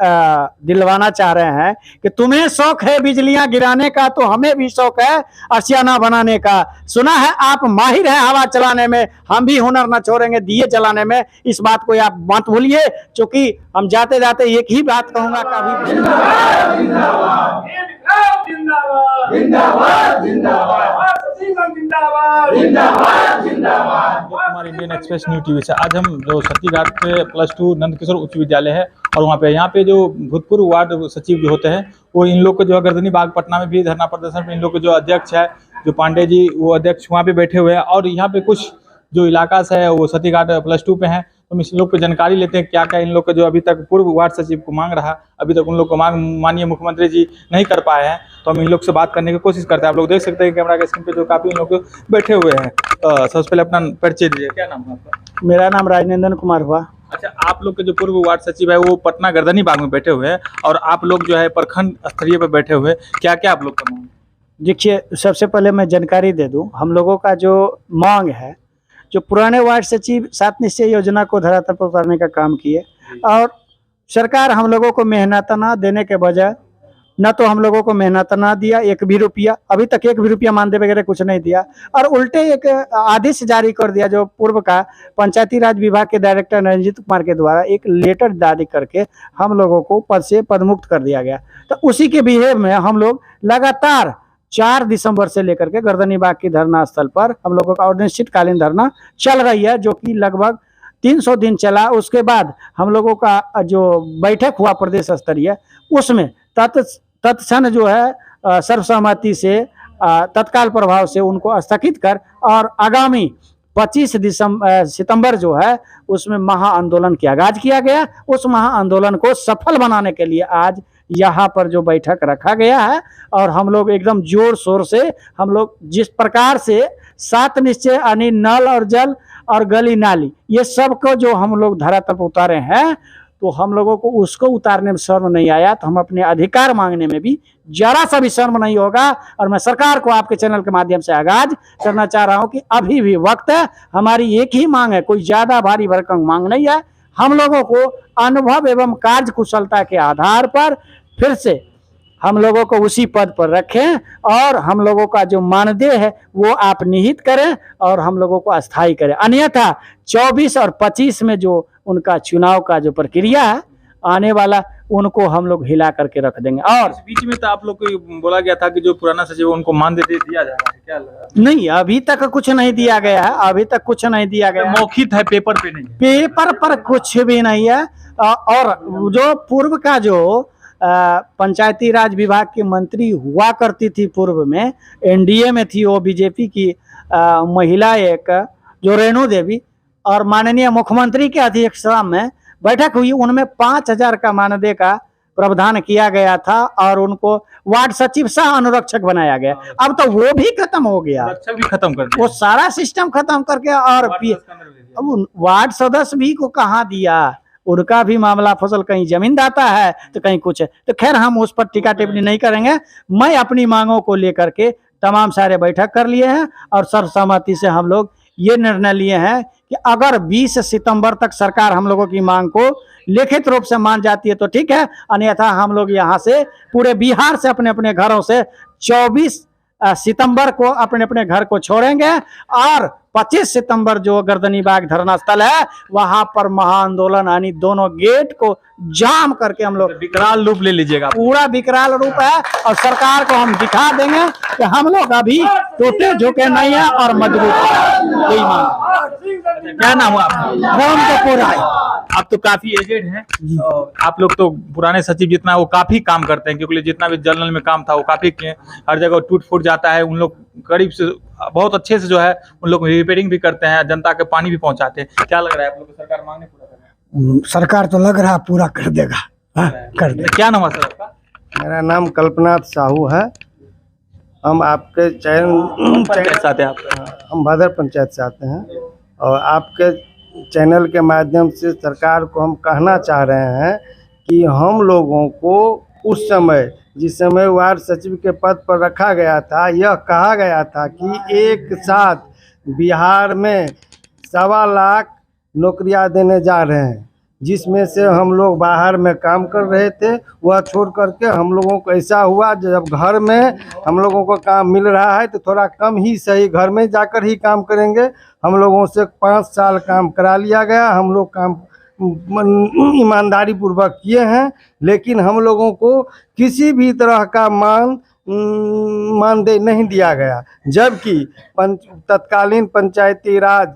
दिलवाना चाह रहे हैं कि तुम्हें शौक है बिजलियां गिराने का तो हमें भी शौक है आशियाना बनाने का। सुना है आप माहिर हैं हवा चलाने में, हम भी हुनर न छोड़ेंगे दिए जलाने में। इस बात को आप मत भूलिए, क्योंकि हम जाते जाते एक ही बात कहूंगा कभी हमारे इंडियन एक्सप्रेस न्यूज टीवी से आज हम जो सतीघाट पे +2 नंदकिशोर उच्च विद्यालय है और वहाँ पे जो भूतपूर्व वार्ड सचिव जो होते हैं वो इन लोग को जो गर्दनी बाग पटना में भी धरना प्रदर्शन में इन लोग के जो अध्यक्ष है जो पांडे जी वो अध्यक्ष वहाँ पे बैठे हुए हैं और यहाँ पे कुछ जो इलाका से है वो सतीघाट +2 पे है। तो हम इस लोग को जानकारी लेते हैं क्या क्या इन लोग का जो अभी तक पूर्व वार्ड सचिव को मांग रहा, अभी तक उन लोग को मांग माननीय मुख्यमंत्री जी नहीं कर पाए हैं। तो हम इन लोग से बात करने की कोशिश करते हैं। आप लोग देख सकते हैं कैमरा के स्क्रीन पे जो काफी इन लोग बैठे हुए हैं। सबसे पहले अपना परिचय दीजिए, क्या नाम है आपका? मेरा नाम राजनंदन कुमार हुआ। अच्छा, आप लोग के जो पूर्व वार्ड सचिव है वो पटना गर्दनी बाग में बैठे हुए हैं और आप लोग जो है प्रखंड स्तरीय पर बैठे हुए हैं, क्या क्या आप लोग का मांग? देखिए, सबसे पहले मैं जानकारी दे दूं, हम लोगों का जो मांग है, जो पुराने वार्ड सचिव 7 निश्चय योजना को धरातल पर उतारने का काम किए और सरकार हम लोगों को मेहनताना देने के बजाय न तो हम लोगों को मेहनताना दिया एक भी रुपया, अभी तक एक भी रुपया मानदेय वगैरह कुछ नहीं दिया और उल्टे एक आदेश जारी कर दिया जो पूर्व का पंचायती राज विभाग के डायरेक्टर रंजीत कुमार के द्वारा एक लेटर जारी करके हम लोगों को पद से पदमुक्त कर दिया गया। तो उसी के बिहेव में हम लोग लगातार 4 दिसंबर से लेकर के गर्दनी बाग की धरना स्थल पर हम लोगों का अनिश्चितकालीन धरना चल रही है, जो कि लगभग 300 दिन चला। उसके बाद हम लोगों का जो बैठक हुआ प्रदेश स्तरीय, उसमें तत्क्षण जो है सर्वसहमति से तत्काल प्रभाव से उनको स्थगित कर और आगामी 25 सितंबर जो है उसमें महाआंदोलन की आगाज किया गया। उस महाआंदोलन को सफल बनाने के लिए आज यहाँ पर जो बैठक रखा गया है और हम लोग एकदम जोर शोर से हम लोग जिस प्रकार से 7 निश्चय यानी नल और जल और गली नाली ये सब को जो हम लोग धरातल पर उतारे हैं, तो हम लोगों को उसको उतारने में शर्म नहीं आया तो हम अपने अधिकार मांगने में भी जरा सा भी शर्म नहीं होगा। और मैं सरकार को आपके चैनल के माध्यम से आगाज करना चाह रहा हूं कि अभी भी वक्त है, हमारी एक ही मांग है, कोई ज्यादा भारी भरकम मांग नहीं है। हम लोगों को अनुभव एवं कार्य कुशलता के आधार पर फिर से हम लोगों को उसी पद पर रखें और हम लोगों का जो मानदेय है वो आप निहित करें और हम लोगों को अस्थायी करें। अन्यथा 24 और 25 में जो उनका चुनाव का जो प्रक्रिया है आने वाला, उनको हम लोग हिला करके रख देंगे। और बीच में तो आप लोग को बोला गया था कि जो पुराना सचिव है उनको मानदेय दिया जाएगा, क्या लगा? नहीं, अभी तक कुछ नहीं दिया गया है, अभी तक कुछ नहीं दिया गया। मौखिक है, पेपर पे नहीं है। पेपर पर कुछ भी नहीं है। और जो पूर्व का जो पंचायती राज विभाग की मंत्री हुआ करती थी, पूर्व में एनडीए में थी, वो बीजेपी की महिला एक जो रेणु देवी, और माननीय मुख्यमंत्री के अध्यक्षता में बैठक हुई, उनमें 5000 का मानदेय का प्रावधान किया गया था और उनको वार्ड सचिव सह अनुरक्षक बनाया गया। अब तो वो भी खत्म हो गया, भी खत्म कर दिया, वो सारा सिस्टम खत्म करके। और अब वार्ड सदस्य भी को कहाँ दिया, उनका भी मामला फसल कहीं जमीन दाता है तो कहीं कुछ है। तो खैर हम उस पर टीका टिप्पणी नहीं करेंगे। मैं अपनी मांगों को लेकर के तमाम सारे बैठक कर लिए हैं और सर्वसम्मति से हम लोग ये निर्णय लिए हैं कि अगर 20 सितंबर तक सरकार हम लोगों की मांग को लिखित रूप से मान जाती है तो ठीक है, अन्यथा हम लोग यहाँ से पूरे बिहार से अपने अपने घरों से 24 सितंबर को अपने अपने घर को छोड़ेंगे और 25 सितंबर जो गर्दनी बाग धरना स्थल है वहां पर महाआंदोलन यानी दोनों गेट को जाम करके हम लोग विकराल रूप ले लीजिएगा। पूरा विकराल रूप है और सरकार को हम दिखा देंगे कि हम लोग अभी टूटे झुके नहीं है और मजबूत है। क्या नाम हुआ आपका? राम कपूर है। आप तो काफी एजेड हैं, आप लोग तो पुराने सचिव जितना वो काफी काम करते हैं, क्योंकि जितना भी जनरल में काम था वो काफी किए। हर जगह टूट फूट जाता है, उन लोग करीब से बहुत अच्छे से जो है उन लोग रिपेयरिंग भी करते हैं, जनता के पानी भी पहुंचाते हैं। क्या लग रहा है आप लोग को सरकार मांगने पूरा कर रहा है? सरकार तो लग रहा है पूरा कर देगा, कर देगा। क्या नाम है सर आपका? मेरा नाम कल्पनाथ साहू है। हम आपके पंचायत से आते हैं आप? हम भादर पंचायत से आते हैं और आपके चैनल के माध्यम से सरकार को हम कहना चाह रहे हैं कि हम लोगों को उस समय जिस समय वार्ड सचिव के पद पर रखा गया था, यह कहा गया था कि एक साथ बिहार में 1.25 लाख नौकरियां देने जा रहे हैं, जिसमें से हम लोग बाहर में काम कर रहे थे, वह छोड़ करके हम लोगों को ऐसा हुआ जब घर में हम लोगों को काम मिल रहा है तो थोड़ा कम ही सही, घर में जाकर ही काम करेंगे। हम लोगों से 5 साल काम करा लिया गया, हम लोग काम ईमानदारी पूर्वक किए हैं, लेकिन हम लोगों को किसी भी तरह का मानदेय नहीं दिया गया। जबकि तत्कालीन पंचायती राज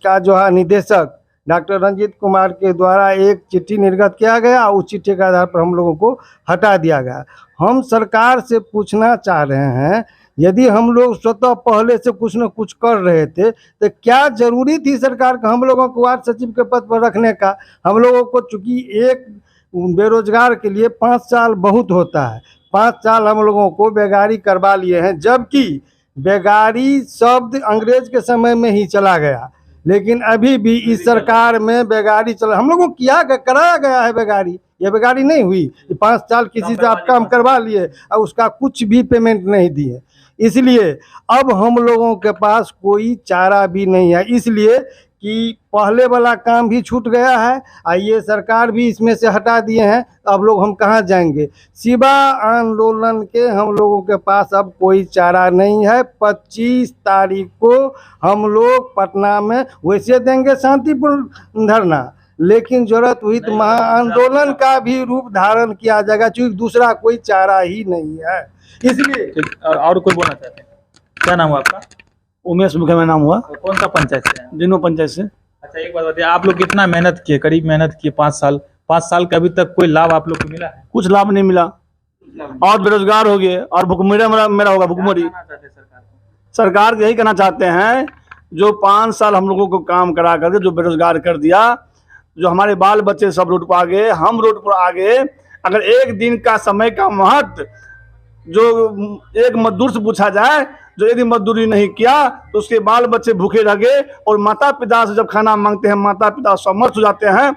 का जो है निदेशक डॉक्टर रंजीत कुमार के द्वारा एक चिट्ठी निर्गत किया गया, उस चिट्ठी के आधार पर हम लोगों को हटा दिया गया। हम सरकार से पूछना चाह रहे हैं, यदि हम लोग स्वतः पहले से कुछ न कुछ कर रहे थे तो क्या जरूरी थी सरकार का हम लोगों को वार्ड सचिव के पद पर रखने का। हम लोगों को चूँकि एक बेरोजगार के लिए 5 साल बहुत होता है, 5 साल हम लोगों को बेगारी करवा लिए हैं, जबकि बेगारी शब्द अंग्रेज के समय में ही चला गया, लेकिन अभी भी इस सरकार में बेगारी चला, हम लोगों को कराया गया है बेगारी। ये बेगारी नहीं हुई, 5 साल किसी से आप काम करवा लिए और उसका कुछ भी पेमेंट नहीं दिए। इसलिए अब हम लोगों के पास कोई चारा भी नहीं है, इसलिए कि पहले वाला काम भी छूट गया है और ये सरकार भी इसमें से हटा दिए हैं। अब लोग हम कहाँ जाएंगे, सिवा आंदोलन के हम लोगों के पास अब कोई चारा नहीं है। 25 तारीख को हम लोग पटना में वैसे देंगे शांतिपूर्ण धरना, लेकिन जरूरत हुई तो महाआंदोलन का भी रूप धारण किया जाएगा, क्योंकि दूसरा कोई चारा ही नहीं है। इसलिए और कोई बोलना चाहते हैं? क्या नाम हुआ आपका? उमेश मुखिया नाम हुआ। कौन सा पंचायत से हैं? दिनों पंचायत से। अच्छा, एक बात बताइए, आप लोग कितना मेहनत किए, करीब मेहनत किए 5 साल का अभी तक कोई लाभ आप लोग को मिला है? कुछ लाभ नहीं मिला और बेरोजगार हो गए और भुखमरी मेरा होगा भुखमरी। सरकार यही कहना चाहते हैं, जो 5 साल हम लोगों को काम करा करके जो बेरोजगार कर दिया, जो हमारे बाल बच्चे सब रोड पर आ गए, हम रोड पर आ गए। अगर एक दिन का समय का महत्व जो एक मजदूर से पूछा जाए, जो एक दिन मजदूरी नहीं किया तो उसके बाल बच्चे भूखे रह गए, और माता पिता से जब खाना मांगते हैं माता पिता समर्थ हो जाते हैं।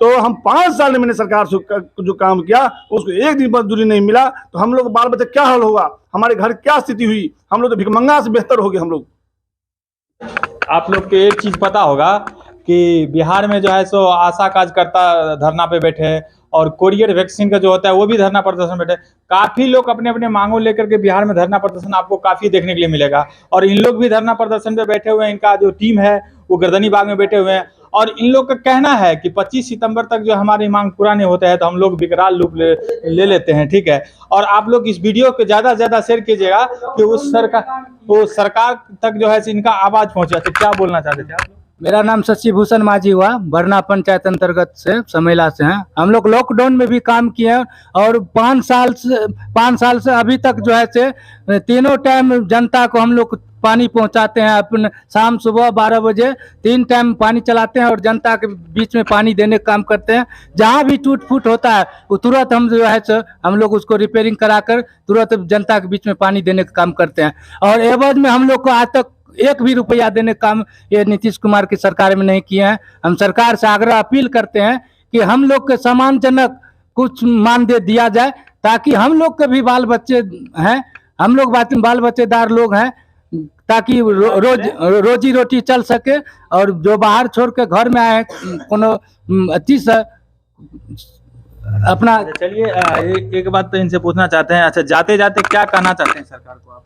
तो हम 5 साल में मैंने सरकार से जो काम किया उसको एक दिन मजदूरी नहीं मिला, तो हम लोग बाल बच्चे क्या हाल होगा, हमारे घर क्या स्थिति हुई, हम लोग तो भिखमंगा से बेहतर हो गए हम लोग। आप लोग को एक चीज पता होगा कि बिहार में जो है सो आशा कार्यकर्ता धरना पे बैठे हैं, और कोरियर वैक्सीन का जो होता है वो भी धरना प्रदर्शन बैठे। काफी लोग अपने अपने मांगों लेकर के बिहार में धरना प्रदर्शन आपको काफी देखने के लिए मिलेगा, और इन लोग भी धरना प्रदर्शन पे बैठे हुए हैं। इनका जो टीम है वो गर्दनी बाग में बैठे हुए हैं, और इन लोग का कहना है कि 25 सितंबर तक जो हमारी मांग पूरा नहीं होता है तो हम लोग विकराल रूप ले लेते हैं। ठीक है, और आप लोग इस वीडियो को ज्यादा से ज्यादा शेयर कीजिएगा कि उस सरकार तक जो है इनका आवाज पहुंचे। तो क्या बोलना चाहते थे आप? मेरा नाम शशिभूषण माझी हुआ, बरना पंचायत अंतर्गत से समेला से हैं। हम लोग लॉकडाउन में भी काम किए हैं, और 5 साल से अभी तक जो है से तीनों टाइम जनता को हम लोग पानी पहुंचाते हैं। अपने शाम सुबह 12 बजे 3 टाइम पानी चलाते हैं और जनता के बीच में पानी देने का काम करते हैं। जहां भी टूट फूट होता है वो तुरंत हम जो है सो हम लोग उसको रिपेयरिंग कराकर तुरंत जनता के बीच में पानी देने का काम करते हैं। और एवज में हम लोग को आज तक 1 भी रुपया देने का काम ये नीतीश कुमार की सरकार में नहीं किए हैं। हम सरकार से आग्रह अपील करते हैं कि हम लोग के सम्मानजनक कुछ मानदेय दिया जाए, ताकि हम लोग के भी बाल बच्चे हैं, हम लोग बाल बच्चेदार लोग हैं, ताकि रोजी रोटी चल सके। और जो बाहर छोड़ के घर में आए कोनो अति से अपना। चलिए एक बात तो इनसे पूछना चाहते हैं, अच्छा जाते जाते क्या कहना चाहते हैं सरकार को आप?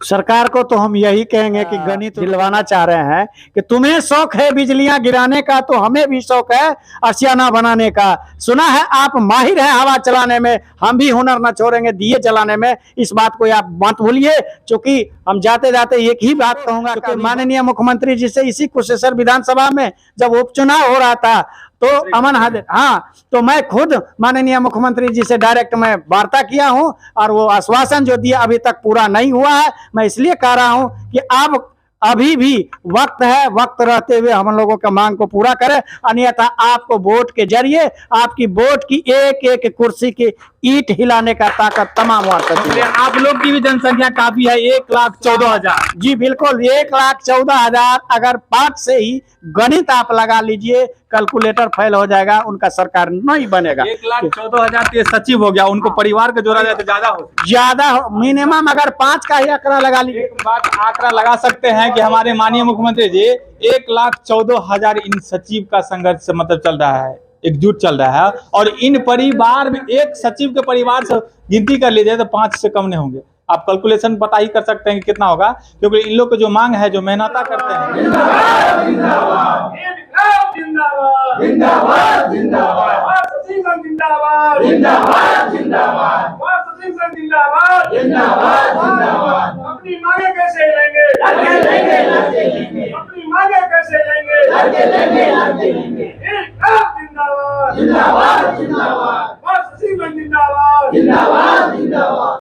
सरकार को तो हम यही कहेंगे कि गणित दिलवाना चाह रहे हैं कि तुम्हें शौक है बिजलियां गिराने का, तो हमें भी शौक है आशियाना बनाने का। सुना है आप माहिर हैं हवा चलाने में, हम भी हुनर न छोड़ेंगे दिए जलाने में। इस बात को आप मत भूलिए, क्योंकि हम जाते जाते एक ही बात कहूंगा कि माननीय मुख्यमंत्री जी से इसी कुशेश्वर विधानसभा में जब उपचुनाव हो रहा था तो अमन हाजिर, हाँ, तो मैं खुद माननीय मुख्यमंत्री जी से डायरेक्ट मैं वार्ता किया हूं, और वो आश्वासन जो दिया अभी तक पूरा नहीं हुआ है। मैं इसलिए कह रहा हूं कि अब अभी भी वक्त है, वक्त रहते हुए हम लोगों का मांग को पूरा करें, अन्यथा आपको वोट के जरिए आपकी वोट की एक एक कुर्सी की ईंट हिलाने का ताकत तमाम आप लोग की भी जनसंख्या काफी है, 1,14,000। जी बिल्कुल, 1,14,000। अगर 5 से ही गणित आप लगा लीजिए, कैलकुलेटर फेल हो जाएगा, उनका सरकार नहीं बनेगा। 1,14,000 सचिव हो गया, उनको परिवार का जोड़ा जाए तो ज्यादा मिनिमम अगर 5 का ही आंकड़ा लगा लीजिए। एक बात आंकड़ा लगा सकते हैं कि हमारे माननीय मुख्यमंत्री जी 1,14,000 इन सचिव का संघर्ष मतलब चल रहा है। एकजुट चल रहा है। और इन परिवार में एक सचिव के परिवार से गिनती कर लीजिए तो 5 से कम नहीं होंगे। आप कैलकुलेशन पता ही कर सकते हैं कि कितना होगा, क्योंकि इन लोग की जो मांग है, जो मेहनता करते हैं। अपनी मांगे कैसे लेंगे, अपनी मांगे कैसे लेंगे, जिंदाबाद जिंदाबाद जिंदाबाद।